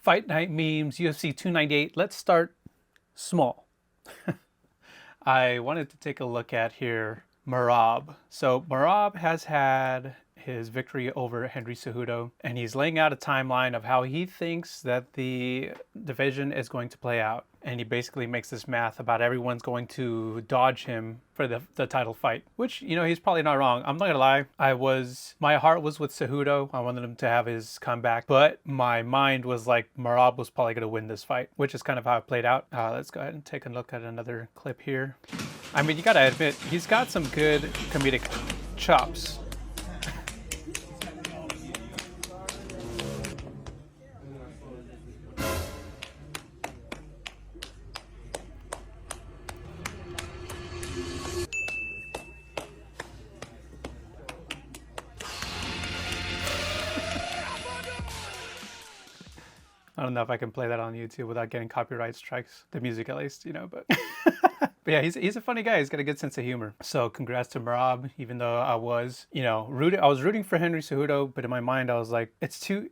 Fight Night memes, UFC 298. Let's start small. I wanted to take a look at here Merab. So Merab has had his victory over Henry Cejudo, and he's laying out a timeline of how he thinks that the division is going to play out. And he basically makes this math about everyone's going to dodge him for the title fight, which, you know, he's probably not wrong. I'm not gonna lie. My heart was with Cejudo. I wanted him to have his comeback, but my mind was like Merab was probably gonna win this fight, which is kind of how it played out. Let's go ahead and take a look at another clip here. I mean, you gotta admit, he's got some good comedic chops. I don't know if I can play that on YouTube without getting copyright strikes. The music at least, you know, but... But yeah, he's a funny guy. He's got a good sense of humor. So congrats to Merab, even though I was, you know, I was rooting for Henry Cejudo, but in my mind I was like, it's too...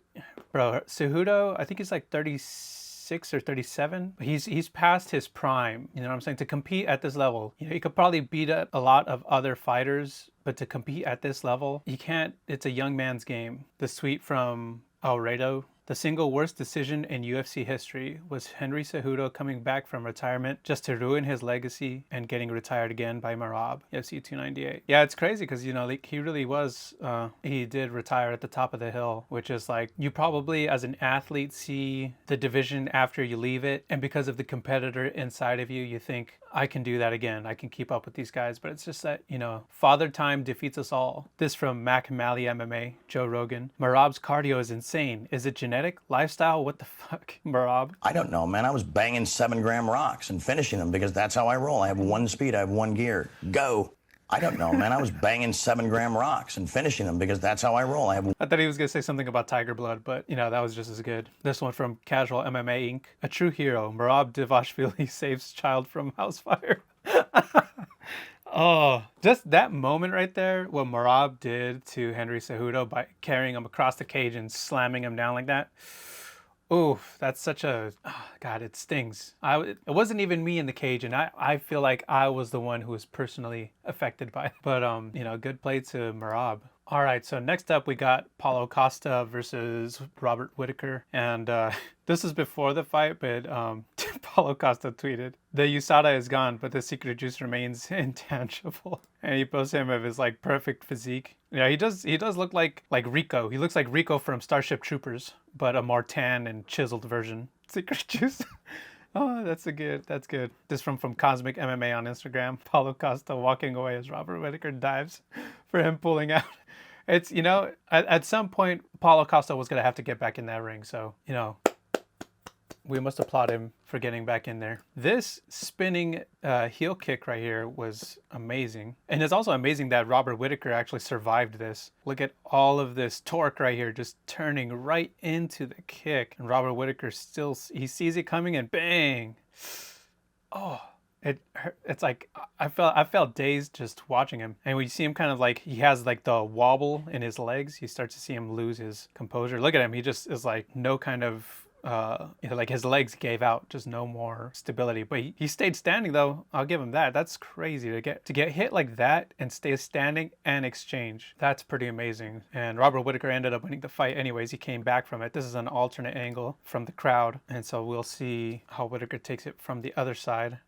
Bro, Cejudo, I think he's like 36 or 37. He's past his prime, you know what I'm saying? To compete at this level, you know, he could probably beat up a lot of other fighters, but to compete at this level, you can't. It's a young man's game. The tweet from Alredo: the single worst decision in UFC history was Henry Cejudo coming back from retirement just to ruin his legacy and getting retired again by Merab, UFC 298. Yeah, it's crazy because, you know, like, he really was, he did retire at the top of the hill, which is like, you probably as an athlete see the division after you leave it, and because of the competitor inside of you, you think, I can do that again. I can keep up with these guys. But it's just that, you know, father time defeats us all. This from Mac Malley MMA, Joe Rogan. Merab's cardio is insane. Is it genetic? Lifestyle? What the fuck? Merab? I don't know, man. I was banging 7-gram rocks and finishing them because that's how I roll. I have one speed. I have one gear. Go. I don't know, man. I was banging 7-gram rocks and finishing them because that's how I roll. I thought he was going to say something about Tiger Blood, but, you know, that was just as good. This one from Casual MMA Inc. A true hero. Merab Dvalishvili saves child from house fire. Oh, just that moment right there, what Merab did to Henry Cejudo by carrying him across the cage and slamming him down like that. Oof, that's such a... Oh, God, it stings. It wasn't even me in the cage, and I feel like I was the one who was personally affected by it. But, you know, good play to Merab. All right, so next up we got Paulo Costa versus Robert Whittaker. And this is before the fight, but Paulo Costa tweeted, the USADA is gone, but the secret juice remains intangible. And he posts him of his like perfect physique. Yeah, he does look like Rico. He looks like Rico from Starship Troopers, but a more tan and chiseled version. Secret juice. Oh, that's good. This from Cosmic MMA on Instagram. Paulo Costa walking away as Robert Whittaker dives for him pulling out. It's, you know, at some point, Paulo Costa was going to have to get back in that ring. So, you know, we must applaud him for getting back in there. This spinning heel kick right here was amazing. And it's also amazing that Robert Whittaker actually survived this. Look at all of this torque right here, just turning right into the kick. And Robert Whittaker he sees it coming and bang. Oh. It's like I felt dazed just watching him. And when you see him kind of like, he has like the wobble in his legs, you start to see him lose his composure. Look at him. He just is like no kind of you know, like his legs gave out, just no more stability. But he stayed standing though. I'll give him that. That's crazy to get hit like that and stay standing and exchange. That's pretty amazing. And Robert Whittaker ended up winning the fight anyways. He came back from it. This is an alternate angle from the crowd, and so we'll see how Whittaker takes it from the other side.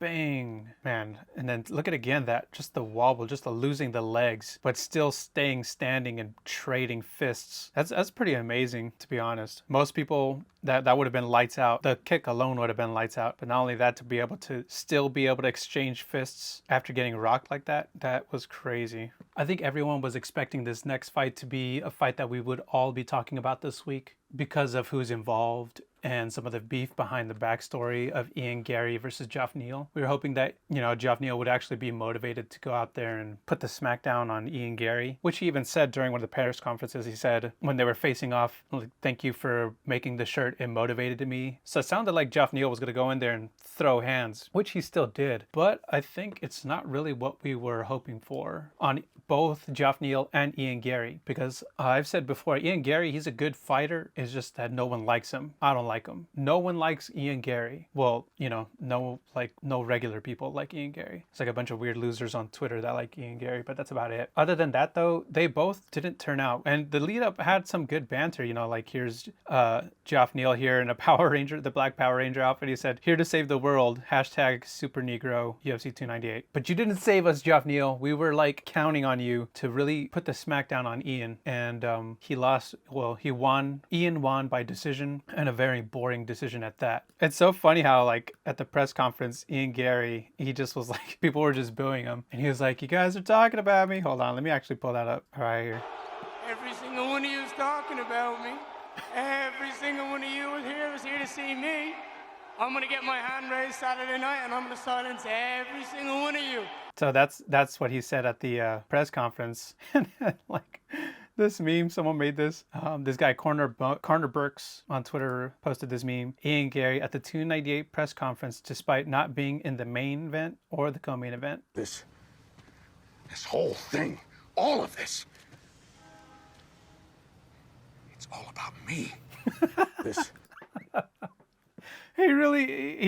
Bang, man. And then look at again that, just the wobble, just the losing the legs, but still staying standing and trading fists. That's pretty amazing, to be honest. Most people, that would have been lights out. The kick alone would have been lights out. But not only that, to be able to still be able to exchange fists after getting rocked like that, that was crazy. I think everyone was expecting this next fight to be a fight that we would all be talking about this week because of who's involved and some of the beef behind the backstory of Ian Garry versus Geoff Neal. We were hoping that, Geoff Neal would actually be motivated to go out there and put the smackdown on Ian Garry, which he even said during one of the Paris conferences. He said when they were facing off, like, thank you for making the shirt. It motivated me. So it sounded like Geoff Neal was going to go in there and throw hands, which he still did. But I think it's not really what we were hoping for on both Geoff Neal and Ian Garry, because I've said before, Ian Garry, he's a good fighter. It's just that no one likes him. I don't like him. No one likes Ian Garry. Well, no regular people like Ian Garry. It's like a bunch of weird losers on Twitter that like Ian Garry, but that's about it. Other than that, though, they both didn't turn out. And the lead up had some good banter, like here's Geoff Neal here in a Power Ranger, the Black Power Ranger outfit. He said, "Here to save the world, hashtag Super Negro, UFC 298. But you didn't save us, Geoff Neal. We were like counting on you to really put the smackdown on Ian." And he lost. Well, he won. Ian won by decision, and a very boring decision at that. It's so funny how, like, at the press conference, Ian Garry, he just was like, people were just booing him. And he was like, "You guys are talking about me." Hold on, let me actually pull that up right here. "Every single one of you is talking about me. Every single one of you is here to see me. I'm going to get my hand raised Saturday night, and I'm going to silence every single one of you." So that's what he said at the press conference. And then, like, this meme, someone made this. This guy, Corner Burks on Twitter, posted this meme. Ian Garry at the 298 press conference, despite not being in the main event or the co-main event. This whole thing, all of this, it's all about me. This. He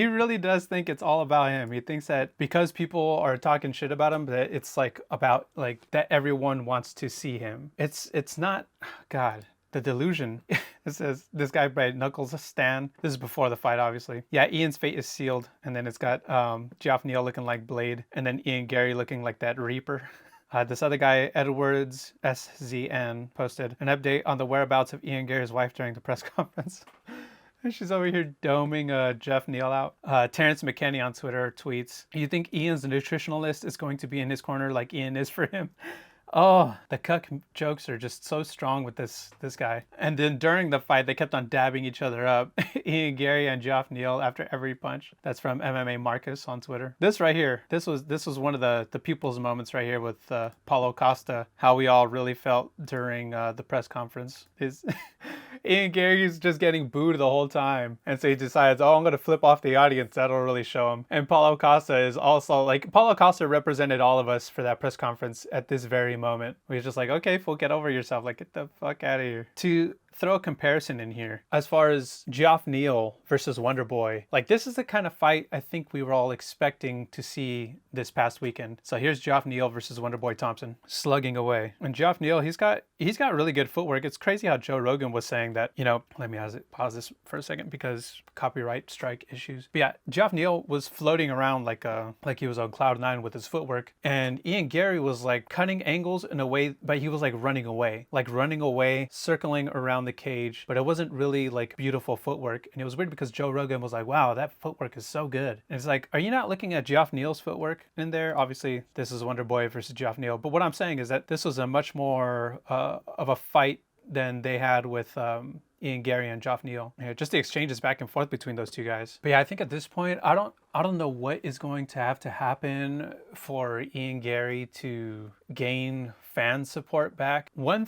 really does think it's all about him. He thinks that because people are talking shit about him, that it's like about, like, that everyone wants to see him. It's not, God, the delusion. It says, this guy by Knuckles Stan. This is before the fight, obviously. Yeah, Ian's fate is sealed. And then it's got Geoff Neal looking like Blade, and then Ian Garry looking like that Reaper. This other guy, Edwards SZN, posted an update on the whereabouts of Ian Garry's wife during the press conference. She's over here doming Geoff Neal out. Terrence McKenney on Twitter tweets, "You think Ian's nutritionalist is going to be in his corner like Ian is for him?" Oh, the cuck jokes are just so strong with this guy. And then during the fight, they kept on dabbing each other up. Ian Garry and Geoff Neal after every punch. That's from MMA Marcus on Twitter. This right here, this was one of the people's moments right here with Paulo Costa. How we all really felt during the press conference is Ian Garry's just getting booed the whole time. And so he decides, I'm going to flip off the audience. That'll really show him. And Paulo Costa is also like, Paulo Costa represented all of us for that press conference at this very moment. We was just like, okay, fool, get over yourself. Like, get the fuck out of here. To throw a comparison in here, as far as Geoff Neal versus Wonderboy, like, this is the kind of fight I think we were all expecting to see this past weekend. So here's Geoff Neal versus Wonderboy Thompson, slugging away. And Geoff Neal, he's got really good footwork. It's crazy how Joe Rogan was saying that, let me pause this for a second because copyright strike issues. But yeah, Geoff Neal was floating around like he was on cloud nine with his footwork. And Ian Garry was like cutting angles in a way, but he was like running away, circling around the cage, but it wasn't really like beautiful footwork. And it was weird because Joe Rogan was like, wow, that footwork is so good. And it's like, are you not looking at Geoff Neal's footwork in there? Obviously, this is Wonderboy versus Geoff Neal. But what I'm saying is that this was a much more of a fight than they had with Ian Garry and Geoff Neal. Yeah, just the exchanges back and forth between those two guys. But yeah, I think at this point, I don't know what is going to have to happen for Ian Garry to gain fan support back. One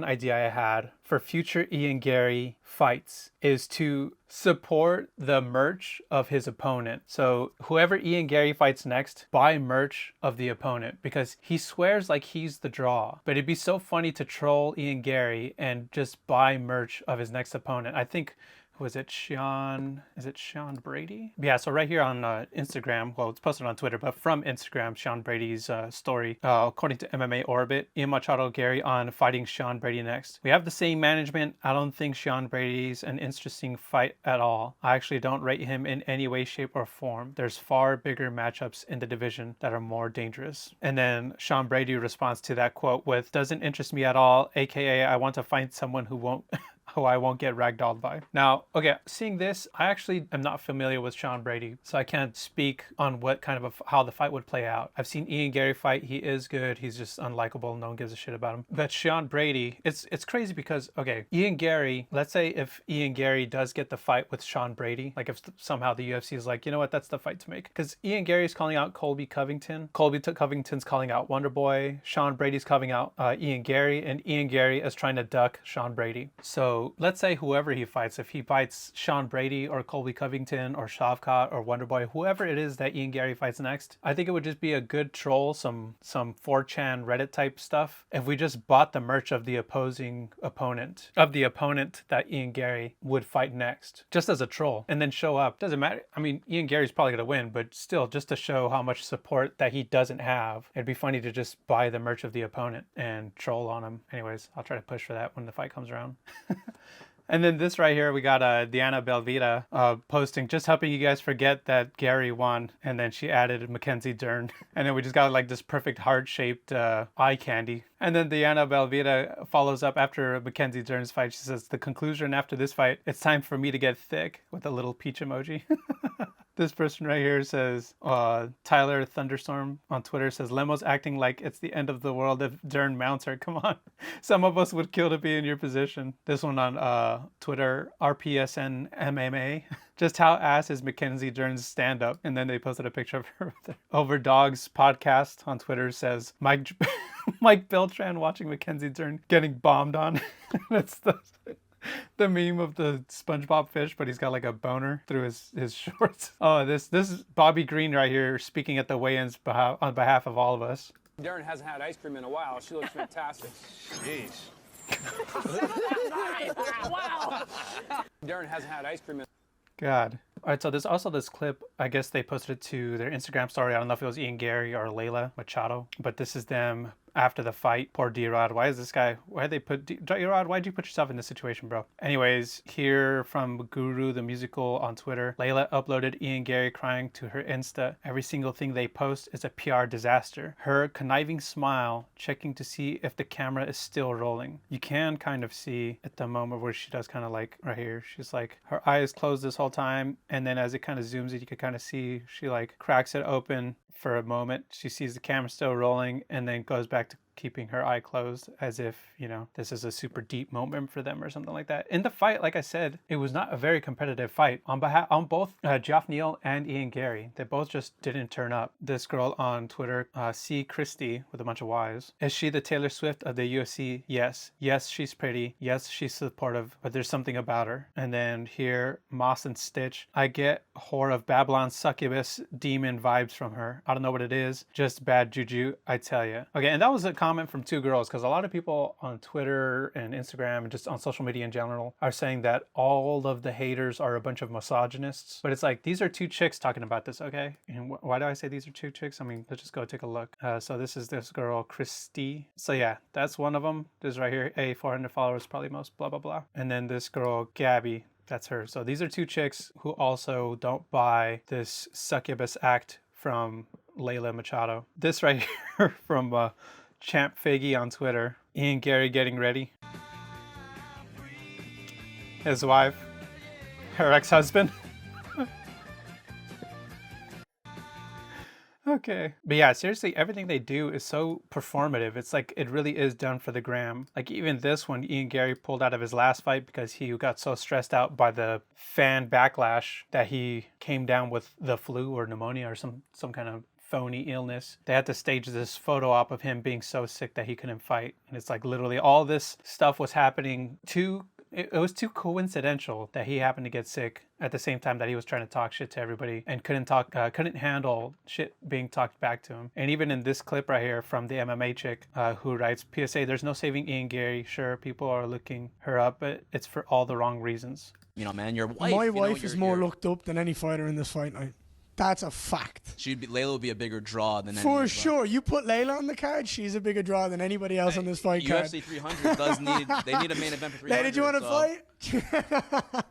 idea I had for future Ian Garry fights is to support the merch of his opponent. So whoever Ian Garry fights next, buy merch of the opponent, because he swears like he's the draw. But it'd be so funny to troll Ian Garry and just buy merch of his next opponent. I think, was it Sean Brady? Yeah, so right here on Instagram, well, it's posted on Twitter, but from Instagram, Sean Brady's story, according to MMA Orbit, Ian Machado Garry on fighting Sean Brady next. We have the same management. I don't think Sean Brady's an interesting fight at all. I actually don't rate him in any way, shape, or form. There's far bigger matchups in the division that are more dangerous. And then Sean Brady responds to that quote with, doesn't interest me at all, aka I want to find someone who won't who I won't get ragdolled by. Now, okay, seeing this, I actually am not familiar with Sean Brady, so I can't speak on what kind of how the fight would play out. I've seen Ian Garry fight. He is good. He's just unlikable. No one gives a shit about him. But Sean Brady, it's crazy because, okay, Ian Garry, let's say if Ian Garry does get the fight with Sean Brady, like if somehow the UFC is like, you know what, that's the fight to make. Because Ian Garry is calling out Colby Covington. Covington's calling out Wonderboy. Sean Brady's calling out Ian Garry, and Ian Garry is trying to duck Sean Brady. So let's say whoever he fights, if he fights Sean Brady or Colby Covington or Shavkat or Wonderboy, whoever it is that Ian Garry fights next, I think it would just be a good troll, some 4chan Reddit type stuff, if we just bought the merch of the opposing opponent, that Ian Garry would fight next, just as a troll, and then show up. Doesn't matter. I mean, Ian Garry's probably going to win, but still, just to show how much support that he doesn't have, it'd be funny to just buy the merch of the opponent and troll on him. Anyways, I'll try to push for that when the fight comes around. And then this right here, we got Diana Belbita posting, just helping you guys forget that Gary won. And then she added Mackenzie Dern. And then we just got like this perfect heart-shaped eye candy. And then Diana Belbita follows up after Mackenzie Dern's fight. She says, the conclusion after this fight, it's time for me to get thick, with a little peach emoji. This person right here says, Tyler Thunderstorm on Twitter says, Lemo's acting like it's the end of the world if Dern mounts her. Come on. Some of us would kill to be in your position. This one on Twitter, RPSN MMA. Just how ass is Mackenzie Dern's stand-up? And then they posted a picture of her with Over Dogs podcast on Twitter says, Mike Beltran watching Mackenzie Dern getting bombed on. That's the meme of the SpongeBob fish, but he's got like a boner through his shorts. Oh, this is Bobby Green right here speaking at the weigh-ins on behalf of all of us. Dern hasn't had ice cream in a while. She looks fantastic. Jeez. Wow. Dern hasn't had ice cream in. God. All right, so there's also this clip. I guess they posted it to their Instagram story. I don't know if it was Ian Garry or Layla Machado, but this is them after the fight. Poor D-Rod. Why is this guy? Why'd they put D-Rod? Why'd you put yourself in this situation, bro? Anyways, here from Guru the Musical on Twitter, Layla uploaded Ian Garry crying to her Insta. Every single thing they post is a PR disaster. Her conniving smile, checking to see if the camera is still rolling. You can kind of see at the moment where she does kind of like right here. She's like, her eye is closed this whole time. And then as it kind of zooms in, you can kind of see she like cracks it open for a moment. She sees the camera still rolling and then goes back to keeping her eye closed as if, you know, this is a super deep moment for them or something like that. In the fight, like I said, it was not a very competitive fight on both Geoff Neal and Ian Garry. They both just didn't turn up. This girl on Twitter, C. Christie with a bunch of Y's. Is she the Taylor Swift of the UFC? Yes. Yes, she's pretty. Yes, she's supportive, but there's something about her. And then here, Moss and Stitch. I get whore of Babylon succubus demon vibes from her. I don't know what it is. Just bad juju, I tell you. Okay, and that was a comment from two girls, because a lot of people on Twitter and Instagram and just on social media in general are saying that all of the haters are a bunch of misogynists. But it's like, these are two chicks talking about this, okay? And why do I say these are two chicks? I mean, let's just go take a look. So this is this girl, Christy. So yeah, that's one of them. This right here, 400 followers, probably most, blah, blah, blah. And then this girl, Gabby. That's her. So these are two chicks who also don't buy this succubus act from Layla Machado. This right here from Champ Faggy on Twitter. Ian Garry getting ready. His wife. Her ex-husband. Okay. But yeah, seriously, everything they do is so performative. It's like, it really is done for the gram. Like even this one, Ian Garry pulled out of his last fight because he got so stressed out by the fan backlash that he came down with the flu or pneumonia or some kind of phony illness. They had to stage this photo op of him being so sick that he couldn't fight. And it's like literally all this stuff was happening it was too coincidental that he happened to get sick at the same time that he was trying to talk shit to everybody and couldn't handle shit being talked back to him. And even in this clip right here from the MMA chick who writes, PSA, there's no saving Ian Garry. Sure, people are looking her up, but it's for all the wrong reasons. You know, man, your wife. My wife is more looked up than any fighter in this fight night. That's a fact. Layla would be a bigger draw than for sure. You put Layla on the card, she's a bigger draw than anybody else on this fight card. UFC 300 does need. They need a main event for 300. Did you want to fight?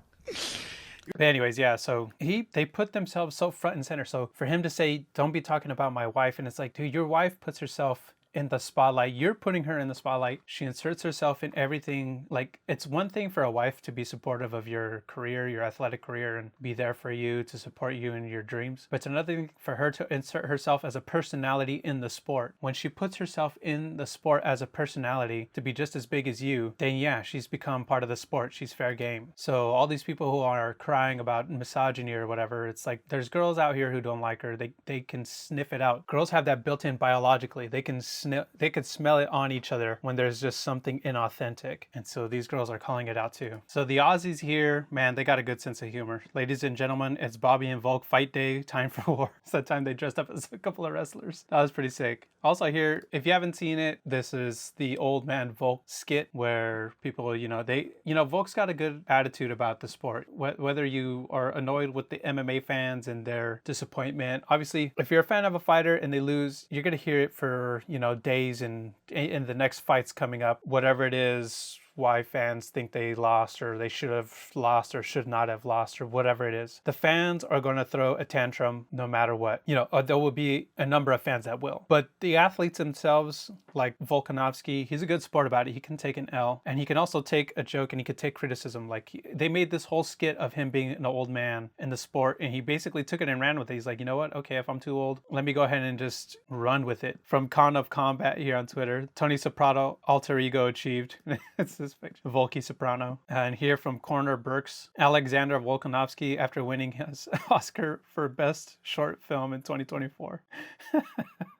But anyways, yeah, so they put themselves so front and center. So for him to say, don't be talking about my wife, and it's like, dude, your wife puts herself in the spotlight. You're putting her in the spotlight. She inserts herself in everything. Like, it's one thing for a wife to be supportive of your career, your athletic career, and be there for you, to support you in your dreams. But it's another thing for her to insert herself as a personality in the sport. When she puts herself in the sport as a personality to be just as big as you, then yeah, she's become part of the sport. She's fair game. So all these people who are crying about misogyny or whatever, it's like, there's girls out here who don't like her. They can sniff it out. Girls have that built in biologically. They can smell it on each other when there's just something inauthentic. And so these girls are calling it out too. So the Aussies here, man, they got a good sense of humor. Ladies and gentlemen, it's Bobby and Volk fight day, time for war. It's that time they dressed up as a couple of wrestlers. That was pretty sick. Also here, if you haven't seen it, this is the old man Volk skit where people, Volk's got a good attitude about the sport. Whether you are annoyed with the MMA fans and their disappointment, obviously, if you're a fan of a fighter and they lose, you're going to hear it for, days and in the next fights coming up, whatever it is, why fans think they lost or they should have lost or should not have lost or whatever it is. The fans are going to throw a tantrum no matter what. There will be a number of fans that will. But the athletes themselves, like Volkanovski, he's a good sport about it. He can take an L and he can also take a joke and he could take criticism. Like they made this whole skit of him being an old man in the sport and he basically took it and ran with it. He's like, you know what? Okay, if I'm too old, let me go ahead and just run with it. From Con of Combat here on Twitter, Tony Soprano, alter ego achieved. It's this picture. Volky Soprano. And here from Corner Burks, Alexander Volkanovski after winning his Oscar for Best Short Film in 2024.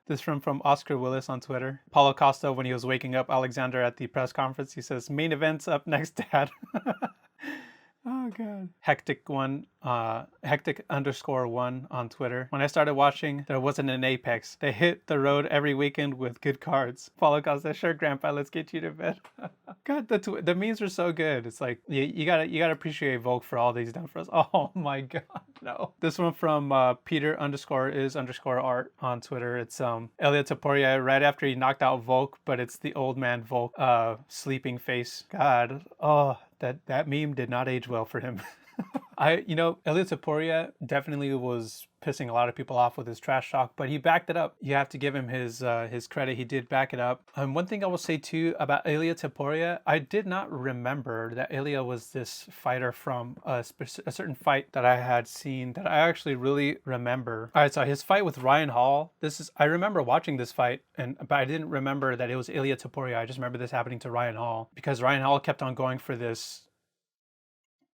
This from Oscar Willis on Twitter. Paulo Costa, when he was waking up Alexander at the press conference, he says, main event's up next, Dad. Oh God. Hectic_1 on Twitter. When I started watching, there wasn't an Apex. They hit the road every weekend with good cards. Paulo Costa, sure, Grandpa, let's get you to bed. God, the memes are so good. It's like you gotta appreciate Volk for all these done for us. Oh my God, no. This one from Peter_is_art on Twitter. It's Ilia Topuria right after he knocked out Volk, but it's the old man Volk sleeping face. God, oh. That meme did not age well for him. Ilia Topuria definitely was pissing a lot of people off with his trash talk, but he backed it up. You have to give him his credit. He did back it up. One thing I will say too about Ilia Topuria, I did not remember that Ilia was this fighter from a certain fight that I had seen that I actually really remember. All right, so his fight with Ryan Hall. I remember watching this fight, but I didn't remember that it was Ilia Topuria. I just remember this happening to Ryan Hall because Ryan Hall kept on going for this.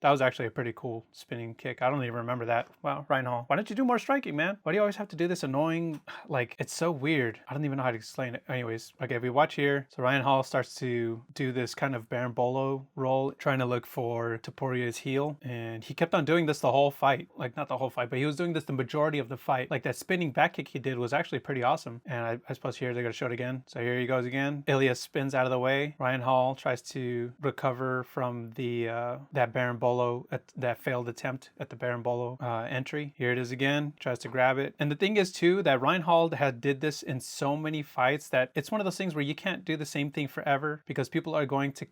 That was actually a pretty cool spinning kick. I don't even remember that. Wow, Ryan Hall. Why don't you do more striking, man? Why do you always have to do this annoying, it's so weird. I don't even know how to explain it. Anyways, okay, we watch here. So Ryan Hall starts to do this kind of berimbolo roll, trying to look for Topuria's heel. And he kept on doing this the whole fight. Not the whole fight, but he was doing this the majority of the fight. That spinning back kick he did was actually pretty awesome. And I suppose here they're going to show it again. So here he goes again. Ilia spins out of the way. Ryan Hall tries to recover from that berimbolo, that failed attempt at the berimbolo entry. Here it is again, tries to grab it. And the thing is too, that Ryan Hall did this in so many fights that it's one of those things where you can't do the same thing forever because people are going to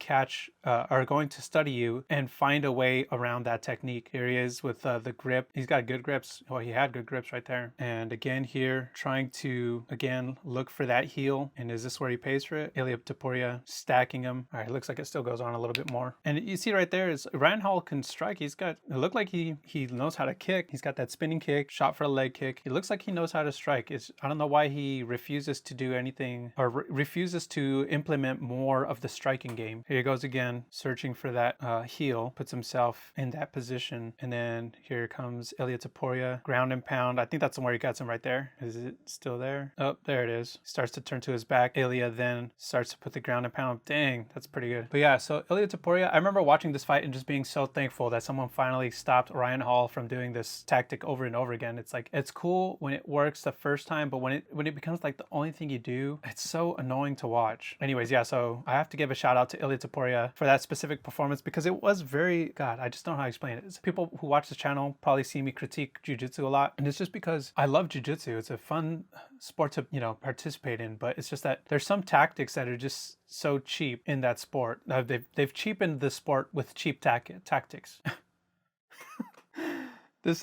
study you and find a way around that technique. Here he is with the grip. He's got good grips. Well, he had good grips right there. And again here, trying to, again, look for that heel. And is this where he pays for it? Ilia Topuria stacking him. All right, it looks like it still goes on a little bit more. And you see right there is Ryan Hall can strike. It looked like he knows how to kick. He's got that spinning kick, shot for a leg kick. It looks like he knows how to strike. I don't know why he refuses to do anything or refuses to implement more of the striking game. Here he goes again, searching for that heel, puts himself in that position. And then here comes Ilia Topuria, ground and pound. I think that's where he got him right there. Is it still there? Oh, there it is. Starts to turn to his back. Ilia then starts to put the ground and pound. Dang, that's pretty good. But yeah, so Ilia Topuria, I remember watching this fight and just being so thankful that someone finally stopped Ryan Hall from doing this tactic over and over again. It's cool when it works the first time, but when it becomes the only thing you do, it's so annoying to watch. Anyways, yeah, so I have to give a shout out to Ilia Topuria for that specific performance because it was very, God, I just don't know how to explain it. People who watch this channel probably see me critique Jiu Jitsu a lot, and it's just because I love Jiu Jitsu. It's a fun sport to, participate in, but it's just that there's some tactics that are just so cheap in that sport. They've cheapened the sport with cheap tactics. This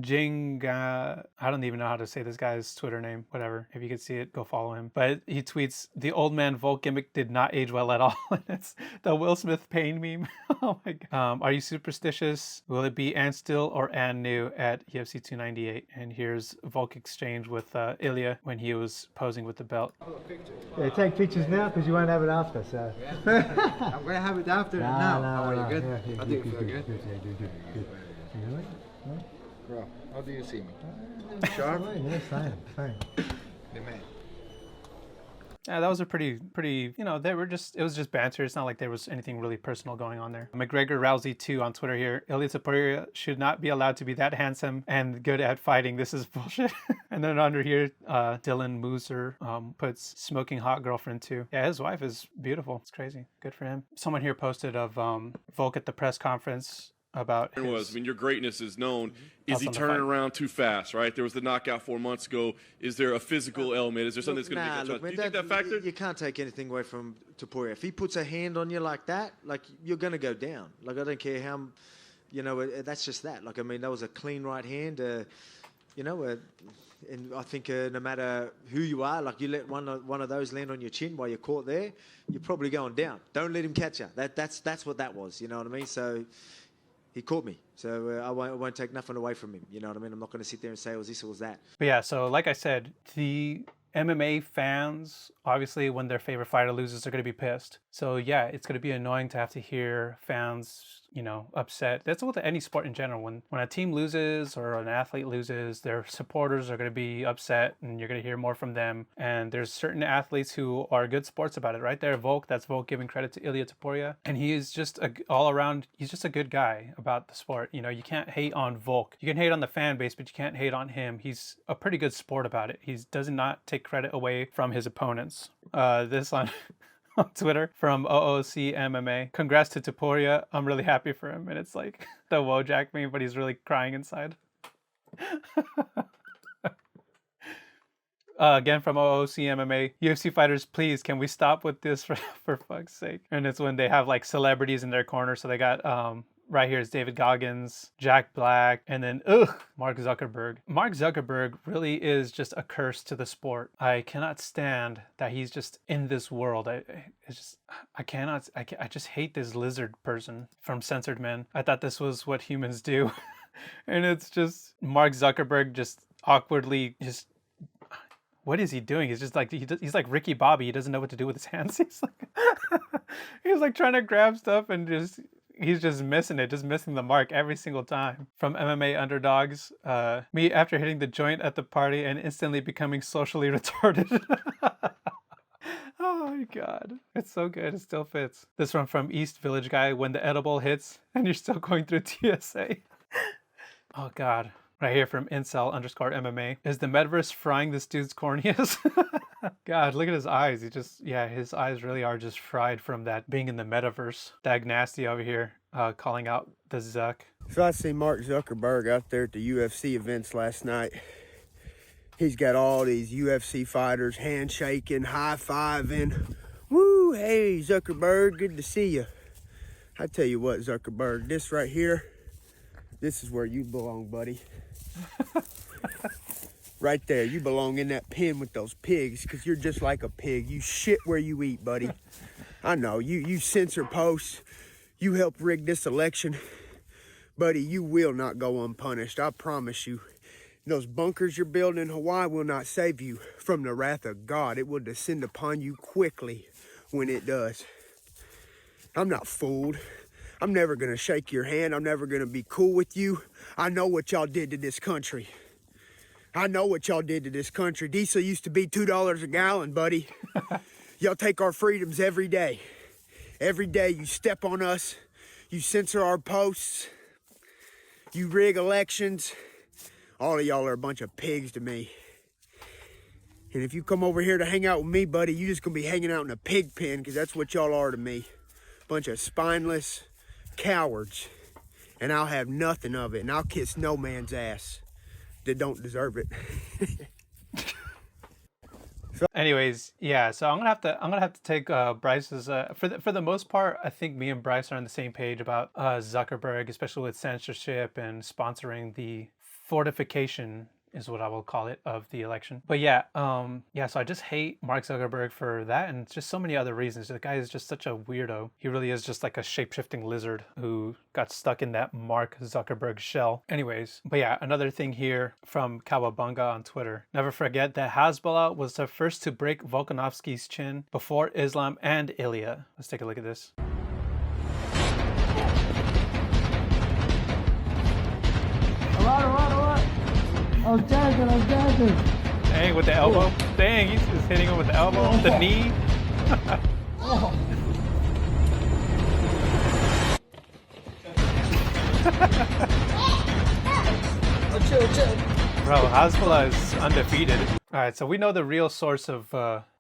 Jing, I don't even know how to say this guy's Twitter name. Whatever. If you could see it, go follow him. But he tweets, the old man Volk gimmick did not age well at all. And it's the Will Smith pain meme. Oh my God. Are you superstitious? Will it be Ann Still or Ann New at UFC 298? And here's Volk exchange with Ilia when he was posing with the belt. Yeah, take pictures now because you won't have it after. So. I'm going to have it after now. No, How are you? Good? Yeah, I think you feel good. Good. Really? No? Bro, how do you see me? Sharp? Yeah, fine. The man. Yeah, that was a pretty, you know, it was just banter. It's not like there was anything really personal going on there. McGregor Rousey 2 on Twitter here. Ilia Topuria should not be allowed to be that handsome and good at fighting. This is bullshit. And then under here, Dylan Mooser puts smoking hot girlfriend too. Yeah, his wife is beautiful. It's crazy. Good for him. Someone here posted of Volk at the press conference about your greatness is known. Is he turning around too fast, right? There was the knockout 4 months ago. Is there a physical element? Is there something that's going to make that shot? Do you think that factor? You can't take anything away from Topuria. If he puts a hand on you like that, like, you're going to go down. Like, I don't care how, you know, that's just that. Like, I mean, that was a clean right hand, you know, and I think no matter who you are, like, you let one of those land on your chin while you're caught there, you're probably going down. Don't let him catch you. That's what that was, you know what I mean? So he caught me, so I won't take nothing away from him. You know what I mean? I'm not going to sit there and say it was this or was that. But yeah, so like I said, the MMA fans, obviously, when their favorite fighter loses, they're going to be pissed. So yeah, it's going to be annoying to have to hear fans, you know, upset. That's with any sport in general. When a team loses or an athlete loses, their supporters are going to be upset, and you're going to hear more from them. And there's certain athletes who are good sports about it. Right there, Volk. That's Volk giving credit to Ilia Topuria, and he is just all around. He's just a good guy about the sport. You know, you can't hate on Volk. You can hate on the fan base, but you can't hate on him. He's a pretty good sport about it. He does not take credit away from his opponents. This on Twitter from OOC MMA. Congrats to Topuria. I'm really happy for him. And it's like the Wojak meme, but he's really crying inside. Again from OOC MMA. UFC fighters, please, can we stop with this for fuck's sake? And it's when they have like celebrities in their corner. So they got right here is David Goggins, Jack Black, and then Mark Zuckerberg. Mark Zuckerberg really is just a curse to the sport. I cannot stand that he's just in this world. I just hate this lizard person from Censored Men. I thought this was what humans do. And it's just Mark Zuckerberg just awkwardly just, what is he doing? He's just like, he's like Ricky Bobby. He doesn't know what to do with his hands. He's like trying to grab stuff and he's just missing it, just missing the mark every single time. From MMA Underdogs, me after hitting the joint at the party and instantly becoming socially retarded. Oh my God. It's so good. It still fits. This one from East Village Guy, when the edible hits and you're still going through TSA. Oh God. Right here from Incel_MMA. Is the metaverse frying this dude's corneas? God, look at his eyes. His eyes really are just fried from that being in the metaverse. Dag Nasty over here calling out the Zuck. So I see Mark Zuckerberg out there at the UFC events last night. He's got all these UFC fighters handshaking, high-fiving. Woo, hey, Zuckerberg, good to see you. I tell you what, Zuckerberg, this right here, this is where you belong, buddy. Right there, you belong in that pen with those pigs, because you're just like a pig. You shit where you eat, buddy. I know, you censor posts. You help rig this election. Buddy, you will not go unpunished, I promise you. Those bunkers you're building in Hawaii will not save you from the wrath of God. It will descend upon you quickly when it does. I'm not fooled. I'm never going to shake your hand. I'm never going to be cool with you. I know what y'all did to this country. I know what y'all did to this country. Diesel used to be $2 a gallon, buddy. Y'all take our freedoms every day. Every day you step on us. You censor our posts. You rig elections. All of y'all are a bunch of pigs to me. And if you come over here to hang out with me, buddy, you just going to be hanging out in a pig pen, because that's what y'all are to me. Bunch of spineless cowards. And I'll have nothing of it. And I'll kiss no man's ass that don't deserve it. So Anyways, yeah. So I'm gonna have to take Bryce's. For the most part, I think me and Bryce are on the same page about Zuckerberg, especially with censorship and sponsoring the fortification, is what I will call it, of the election. But yeah, so I just hate Mark Zuckerberg for that and just so many other reasons. The guy is just such a weirdo. He really is just like a shape-shifting lizard who got stuck in that Mark Zuckerberg shell. Anyways, but yeah, another thing here from Kawabunga on Twitter. Never forget that Hasbulla was the first to break Volkanovski's chin before Islam and Ilia. Let's take a look at this. I was joking. Dang, with the elbow. Dang, he's just hitting him with the elbow, the knee. Bro, Hasbulla is undefeated. All right, so we know the real source of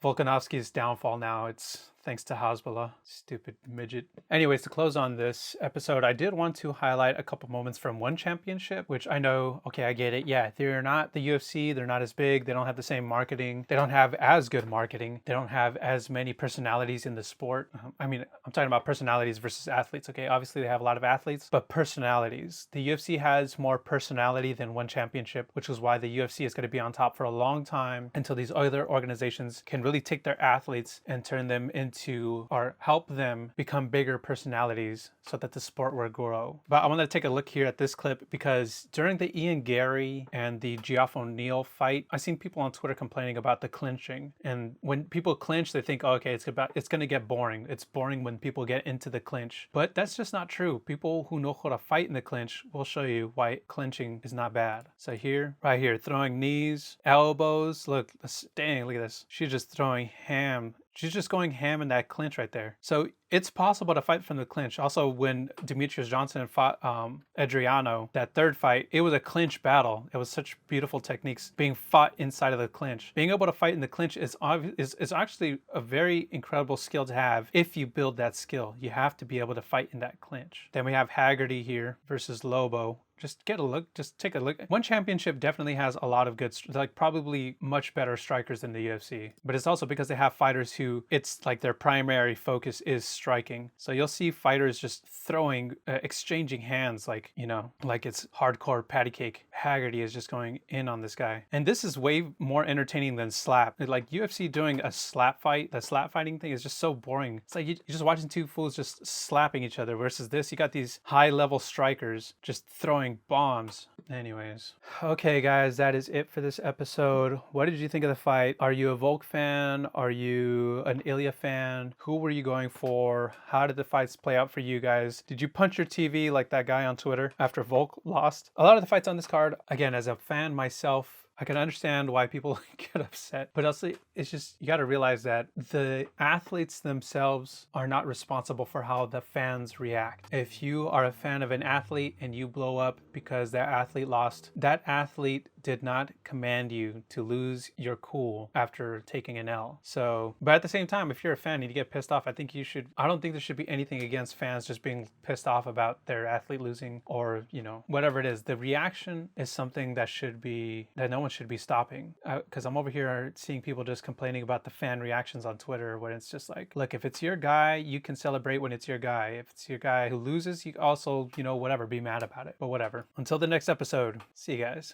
Volkanovski's downfall now. It's thanks to Hasbulla, stupid midget. Anyways, to close on this episode, I did want to highlight a couple moments from one championship, which I know, okay, I get it. Yeah, they're not the UFC. They're not as big. They don't have the same marketing. They don't have as good marketing. They don't have as many personalities in the sport. I mean, I'm talking about personalities versus athletes, okay? Obviously, they have a lot of athletes, but personalities. The UFC has more personality than one championship, which is why the UFC is going to be on top for a long time until these other organizations can really take their athletes and turn them into or help them become bigger personalities so that the sport will grow. But I want to take a look here at this clip because during the Ian Garry and the Geoff Neal fight, I've seen people on Twitter complaining about the clinching. And when people clinch, they think, oh, okay, it's going to get boring. It's boring when people get into the clinch. But that's just not true. People who know how to fight in the clinch will show you why clinching is not bad. So here, right here, throwing knees, elbows. Look, dang, look at this. She's just throwing ham. She's just going ham in that clinch right there. So it's possible to fight from the clinch. Also, when Demetrius Johnson fought Adriano, that third fight, it was a clinch battle. It was such beautiful techniques being fought inside of the clinch. Being able to fight in the clinch is actually a very incredible skill to have if you build that skill. You have to be able to fight in that clinch. Then we have Haggerty here versus Lobo. Just get a look, just take a look. One championship definitely has a lot of good, like probably much better strikers than the UFC. But it's also because they have fighters who it's like their primary focus is striking. So you'll see fighters just throwing, exchanging hands like, you know, like it's hardcore patty cake. Haggerty is just going in on this guy. And this is way more entertaining than slap. Like UFC doing a slap fight, the slap fighting thing is just so boring. It's like you're just watching two fools just slapping each other versus this, you got these high level strikers just throwing bombs. Anyways, okay guys, that is it for this episode. What did you think of the fight? Are you a Volk fan? Are you an Ilia fan? Who were you going for? How did the fights play out for you guys? Did you punch your TV like that guy on Twitter after Volk lost? A lot of the fights on this card, again, as a fan myself, I can understand why people get upset, but also it's just, you got to realize that the athletes themselves are not responsible for how the fans react. If you are a fan of an athlete and you blow up because that athlete lost, that athlete did not command you to lose your cool after taking an L. So, but at the same time, if you're a fan and you get pissed off, I don't think there should be anything against fans just being pissed off about their athlete losing or, you know, whatever it is. The reaction is something that no one should be stopping. Because I'm over here seeing people just complaining about the fan reactions on Twitter when it's just like, look, if it's your guy, you can celebrate when it's your guy. If it's your guy who loses, you also, you know, whatever, be mad about it. But whatever. Until the next episode, see you guys.